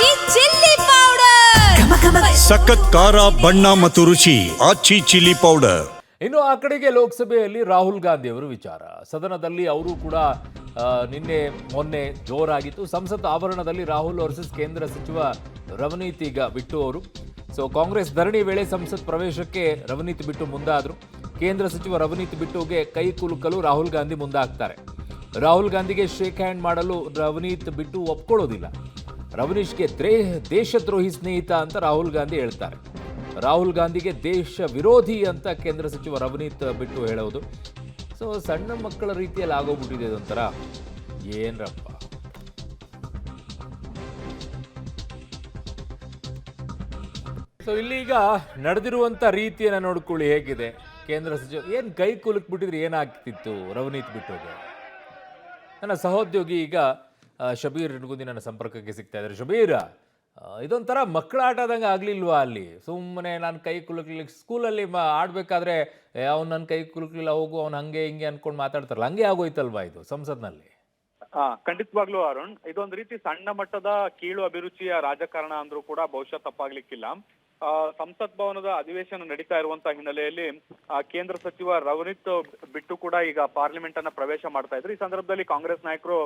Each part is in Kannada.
ಆಚಿ ಚಿಲ್ಲಿ ಪೌಡರ್ ಸಖತ್ ಖಾರ ಬಣ್ಣ ಮತ್ತು ರುಚಿ ಆಚಿ ಚಿಲ್ಲಿ ಪೌಡರ್. ಇನ್ನು ಆ ಕಡೆಗೆ ಲೋಕಸಭೆಯಲ್ಲಿ ರಾಹುಲ್ ಗಾಂಧಿ ಅವರು ವಿಚಾರ ಸದನದಲ್ಲಿ ಅವರು ಕೂಡ ನಿನ್ನೆ ಮೊನ್ನೆ ಜೋರಾಗಿತ್ತು. ಸಂಸತ್ ಆವರಣದಲ್ಲಿ ರಾಹುಲ್ ವರ್ಸಸ್ ಕೇಂದ್ರ ಸಚಿವ ರವನೀತ್ ಈಗ ಬಿಟ್ಟು ಅವರು. ಸೊ ಕಾಂಗ್ರೆಸ್ ಧರಣಿ ವೇಳೆ ಸಂಸತ್ ಪ್ರವೇಶಕ್ಕೆ ರವನೀತ್ ಬಿಟ್ಟು ಮುಂದಾದರು. ಕೇಂದ್ರ ಸಚಿವ ರವನೀತ್ ಬಿಟ್ಟುಗೆ ಕೈ ಕುಲುಕಲು ರಾಹುಲ್ ಗಾಂಧಿ ಮುಂದಾಗ್ತಾರೆ. ರಾಹುಲ್ ಗಾಂಧಿಗೆ ಶೇಕ್ ಹ್ಯಾಂಡ್ ಮಾಡಲು ರವನೀತ್ ಬಿಟ್ಟು ಒಪ್ಕೊಳ್ಳೋದಿಲ್ಲ. ರವನೀಶ್ಗೆ ದೇಶದ್ರೋಹಿ ಸ್ನೇಹಿತ ಅಂತ ರಾಹುಲ್ ಗಾಂಧಿ ಹೇಳ್ತಾರೆ. ರಾಹುಲ್ ಗಾಂಧಿಗೆ ದೇಶ ವಿರೋಧಿ ಅಂತ ಕೇಂದ್ರ ಸಚಿವ ರವನೀತ್ ಬಿಟ್ಟು ಹೇಳೋದು. ಸೊ ಸಣ್ಣ ಮಕ್ಕಳ ರೀತಿಯಲ್ಲಿ ಆಗೋಗ್ಬಿಟ್ಟಿದೆ ಇದೊಂಥರ. ಏನ್ರಪ್ಪ ಸೊ ಇಲ್ಲೀಗ ನಡೆದಿರುವಂಥ ರೀತಿಯನ್ನು ನೋಡ್ಕೊಳ್ಳಿ ಹೇಗಿದೆ. ಕೇಂದ್ರ ಸಚಿವ ಏನು ಕೈ ಕುಲುಕ್ ಬಿಟ್ಟಿದ್ರೆ ಏನಾಗ್ತಿತ್ತು ರವನೀತ್ ಬಿಟ್ಟೋಗೆ. ನನ್ನ ಸಹೋದ್ಯೋಗಿ ಈಗ ಶಬೀರ್ ನಿಗುಂದಿ ನನ್ನ ಸಂಪರ್ಕಕ್ಕೆ ಸಿಗ್ತಾ ಇದ್ದಾರೆ. ಶಬೀರ್, ಇದೊಂಥರ ಮಕ್ಕಳ ಆಟ ಆದಂಗೆ ಆಗಲಿಲ್ವಾ ಅಲ್ಲಿ? ಸುಮ್ಮನೆ ನಾನು ಕೈ ಕುಲುಕ್ಲಿಕ್ಕೆ ಸ್ಕೂಲಲ್ಲಿ ಆಡಬೇಕಾದ್ರೆ ಅವ್ನು ನನ್ನ ಕೈ ಕುಲುಕ್ಲಿಲ್ಲ ಹೋಗು ಅವ್ನು ಹಂಗೆ ಹಿಂಗೆ ಅನ್ಕೊಂಡು ಮಾತಾಡ್ತಾರಲ್ಲ, ಹಂಗೆ ಆಗೋಯ್ತಲ್ವಾ ಇದು ಸಂಸತ್ನಲ್ಲಿ? ಖಂಡಿತವಾಗ್ಲೂ ಅರುಣ್, ಇದೊಂದು ರೀತಿ ಸಣ್ಣ ಮಟ್ಟದ ಕೀಳು ಅಭಿರುಚಿಯ ರಾಜಕಾರಣ ಅಂದ್ರೂ ಕೂಡ ಬಹುಶಃ ತಪ್ಪಾಗ್ಲಿಕ್ಕಿಲ್ಲ. ಸಂಸತ್ ಭವನದ ಅಧಿವೇಶನ ನಡೀತಾ ಇರುವಂತಹ ಹಿನ್ನೆಲೆಯಲ್ಲಿ ಕೇಂದ್ರ ಸಚಿವ ರವನೀತ್ ಬಿಟ್ಟು ಕೂಡ ಈಗ ಪಾರ್ಲಿಮೆಂಟ್ ಅನ್ನ ಪ್ರವೇಶ ಮಾಡ್ತಾ ಇದ್ರು. ಈ ಸಂದರ್ಭದಲ್ಲಿ ಕಾಂಗ್ರೆಸ್ ನಾಯಕರು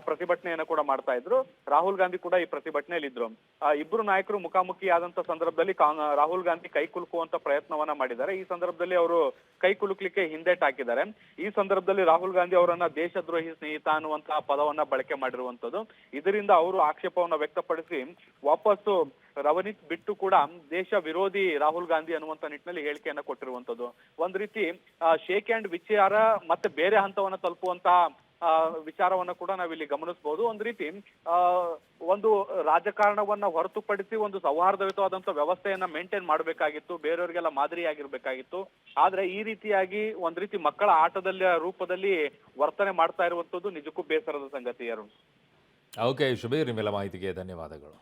ಪ್ರತಿಭಟನೆಯನ್ನ ಕೂಡ ಮಾಡ್ತಾ ಇದ್ರು. ರಾಹುಲ್ ಗಾಂಧಿ ಕೂಡ ಈ ಪ್ರತಿಭಟನೆಯಲ್ಲಿ ಇದ್ರು. ಇಬ್ರು ನಾಯಕರು ಮುಖಾಮುಖಿ ಆದಂತ ಸಂದರ್ಭದಲ್ಲಿ ರಾಹುಲ್ ಗಾಂಧಿ ಕೈ ಕುಲುಕುವಂತ ಪ್ರಯತ್ನವನ್ನ ಮಾಡಿದ್ದಾರೆ. ಈ ಸಂದರ್ಭದಲ್ಲಿ ಅವರು ಕೈ ಕುಲುಕ್ಲಿಕ್ಕೆ ಹಿಂದೇಟ್ ಹಾಕಿದ್ದಾರೆ. ಈ ಸಂದರ್ಭದಲ್ಲಿ ರಾಹುಲ್ ಗಾಂಧಿ ಅವರನ್ನ ದೇಶದ್ರೋಹಿ ಸ್ನೇಹಿತ ಅನ್ನುವಂತಹ ಪದವನ್ನ ಬಳಕೆ ಮಾಡಿರುವಂತದ್ದು. ಇದರಿಂದ ಅವರು ಆಕ್ಷೇಪವನ್ನ ವ್ಯಕ್ತಪಡಿಸಿ ವಾಪಸ್ಸು ರವನೀತ್ ಬಿಟ್ಟು ಕೂಡ ದೇಶ ವಿರೋಧಿ ರಾಹುಲ್ ಗಾಂಧಿ ಅನ್ನುವಂತ ನಿಟ್ಟಿನಲ್ಲಿ ಹೇಳಿಕೆಯನ್ನ ಕೊಟ್ಟಿರುವಂತದ್ದು. ಒಂದ್ ರೀತಿ ಶೇಕ್ ಹ್ಯಾಂಡ್ ವಿಚಾರ ಮತ್ತೆ ಬೇರೆ ಹಂತವನ್ನ ತಲುಪುವಂತಹ ವಿಚಾರವನ್ನ ಕೂಡ ನಾವಿಲ್ಲಿ ಗಮನಿಸಬಹುದು. ಒಂದ್ ರೀತಿ ಒಂದು ರಾಜಕಾರಣವನ್ನ ಹೊರತುಪಡಿಸಿ ಒಂದು ಸೌಹಾರ್ದಯುತವಾದಂತ ವ್ಯವಸ್ಥೆಯನ್ನ ಮೇಂಟೈನ್ ಮಾಡಬೇಕಾಗಿತ್ತು, ಬೇರೆಯವರಿಗೆಲ್ಲ ಮಾದರಿಯಾಗಿರ್ಬೇಕಾಗಿತ್ತು. ಆದ್ರೆ ಈ ರೀತಿಯಾಗಿ ಒಂದ್ ರೀತಿ ಮಕ್ಕಳ ಆಟದ ರೂಪದಲ್ಲಿ ವರ್ತನೆ ಮಾಡ್ತಾ ಇರುವಂತದ್ದು ನಿಜಕ್ಕೂ ಬೇಸರದ ಸಂಗತಿ. ಯಾರು ಓಕೆ ಶಬೀರ್, ನಿಮ್ಮೆಲ್ಲ ಮಾಹಿತಿಗೆ ಧನ್ಯವಾದಗಳು.